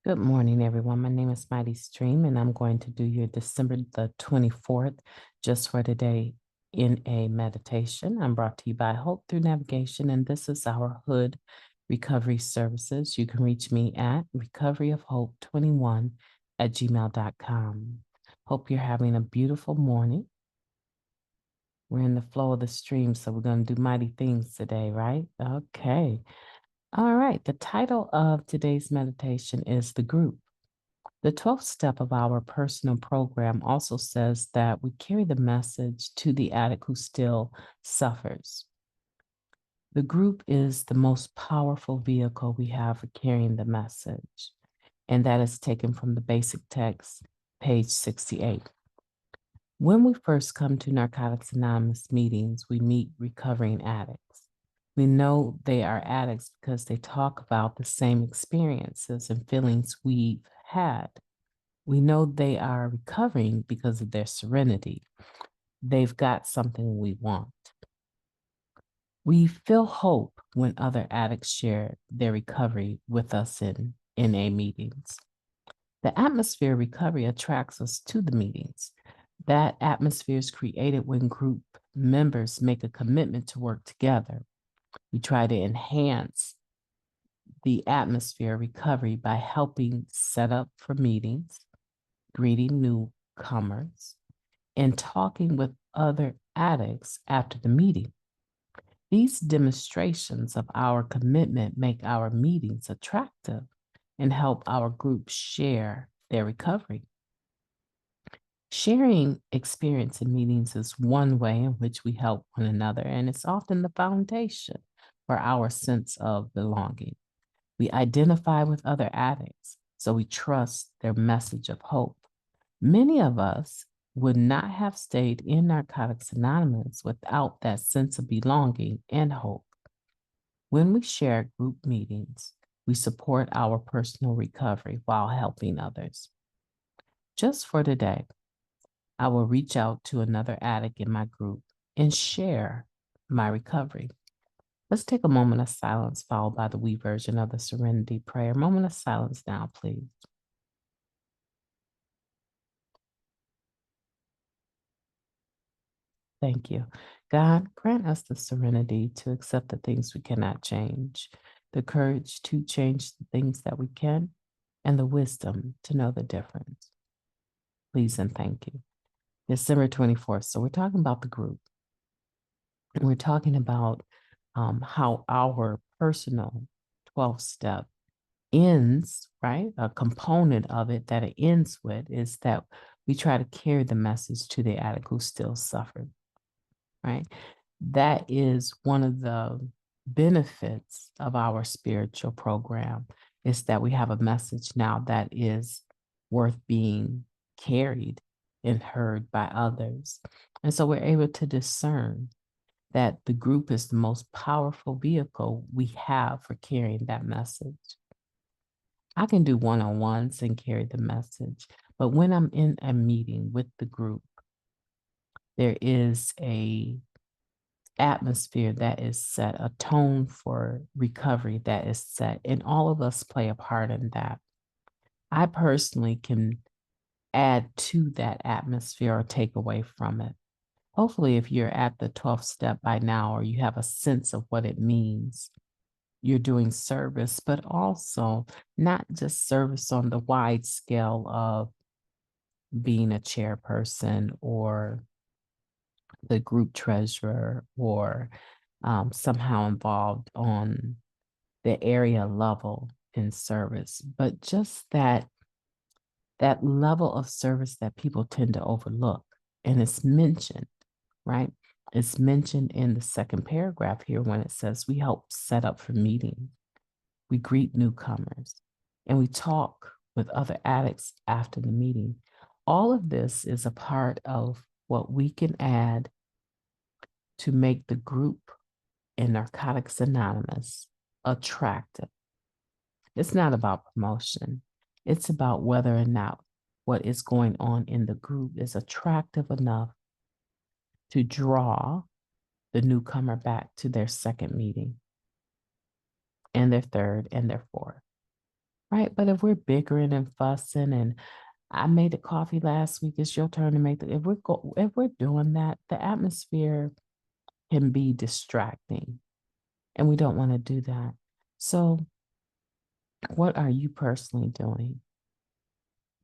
Good morning, everyone. My name is MightyStream, and I'm going to do your December the 24th, just for today, in a meditation. I'm brought to you by Hope Through Navigation, and this is our H.O.O.D recovery services. You can reach me at recoveryofhope21@gmail.com. Hope you're having a beautiful morning. We're in the flow of the stream, so we're going to do mighty things today, right? Okay. All right. The title of today's meditation is The Group. The 12th step of our personal program also says that we carry the message to the addict who still suffers. The group is the most powerful vehicle we have for carrying the message, and that is taken from the basic text, page 68. When we first come to Narcotics Anonymous meetings, we meet recovering addicts. We know they are addicts because they talk about the same experiences and feelings we've had. We know they are recovering because of their serenity. They've got something we want. We feel hope when other addicts share their recovery with us in NA meetings. The atmosphere of recovery attracts us to the meetings. That atmosphere is created when group members make a commitment to work together. We try to enhance the atmosphere of recovery by helping set up for meetings, greeting newcomers, and talking with other addicts after the meeting. These demonstrations of our commitment make our meetings attractive and help our group share their recovery. Sharing experience in meetings is one way in which we help one another, and it's often the foundation for our sense of belonging. We identify with other addicts, so we trust their message of hope. Many of us would not have stayed in Narcotics Anonymous without that sense of belonging and hope. When we share group meetings, we support our personal recovery while helping others. Just for today, I will reach out to another addict in my group and share my recovery. Let's take a moment of silence followed by the we version of the serenity prayer. Moment of silence now, please. Thank you. God, grant us the serenity to accept the things we cannot change, the courage to change the things that we can, and the wisdom to know the difference. Please and thank you. December 24th. So we're talking about the group. And we're talking about how our personal 12th step ends, right? A component of it that it ends with is that we try to carry the message to the addict who still suffers, right? That is one of the benefits of our spiritual program, is that we have a message now that is worth being carried and heard by others. And so we're able to discern that the group is the most powerful vehicle we have for carrying that message. I can do one-on-ones and carry the message, but when I'm in a meeting with the group, there is a atmosphere that is set, a tone for recovery that is set, and all of us play a part in that. I personally can add to that atmosphere or take away from it. Hopefully, if you're at the 12th step by now, or you have a sense of what it means, you're doing service, but also not just service on the wide scale of being a chairperson or the group treasurer or somehow involved on the area level in service, but just that level of service that people tend to overlook. And it's mentioned, right? It's mentioned in the second paragraph here when it says we help set up for meetings, we greet newcomers, and we talk with other addicts after the meeting. All of this is a part of what we can add to make the group in Narcotics Anonymous attractive. It's not about promotion. It's about whether or not what is going on in the group is attractive enough to draw the newcomer back to their second meeting and their third and their fourth. right? But if we're bickering and fussing and I made the coffee last week, it's your turn to make the, if we're doing that, the atmosphere can be distracting and we don't want to do that. So what are you personally doing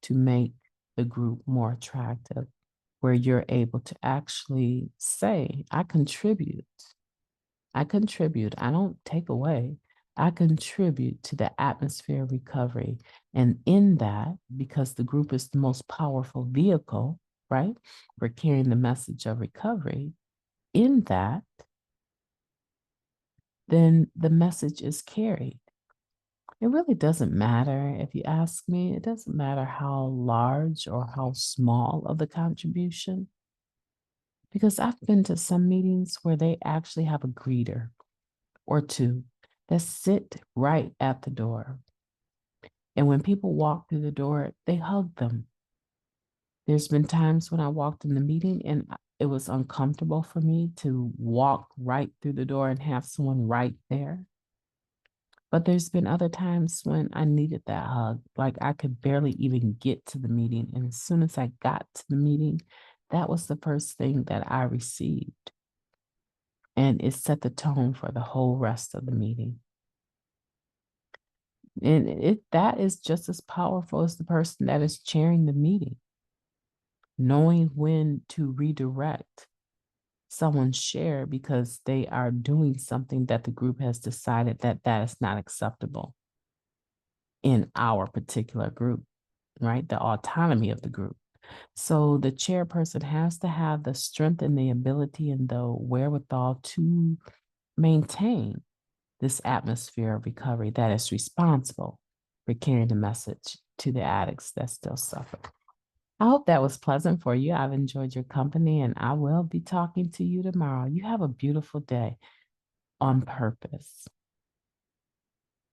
to make the group more attractive where you're able to actually say, I contribute. I contribute. I don't take away. I contribute to the atmosphere of recovery. And in that, because the group is the most powerful vehicle, right? For carrying the message of recovery, in that, then the message is carried. It really doesn't matter if you ask me, it doesn't matter how large or how small of the contribution, because I've been to some meetings where they actually have a greeter or two that sit right at the door. And when people walk through the door, they hug them. There's been times when I walked in the meeting and it was uncomfortable for me to walk right through the door and have someone right there. But there's been other times when I needed that hug. Like I could barely even get to the meeting. And as soon as I got to the meeting, that was the first thing that I received. And it set the tone for the whole rest of the meeting. And that is just as powerful as the person that is chairing the meeting, knowing when to redirect someone's share because they are doing something that the group has decided that is not acceptable in our particular group, right? The autonomy of the group. So the chairperson has to have the strength and the ability and the wherewithal to maintain this atmosphere of recovery that is responsible for carrying the message to the addicts that still suffer. I hope that was pleasant for you. I've enjoyed your company and I will be talking to you tomorrow. You have a beautiful day on purpose.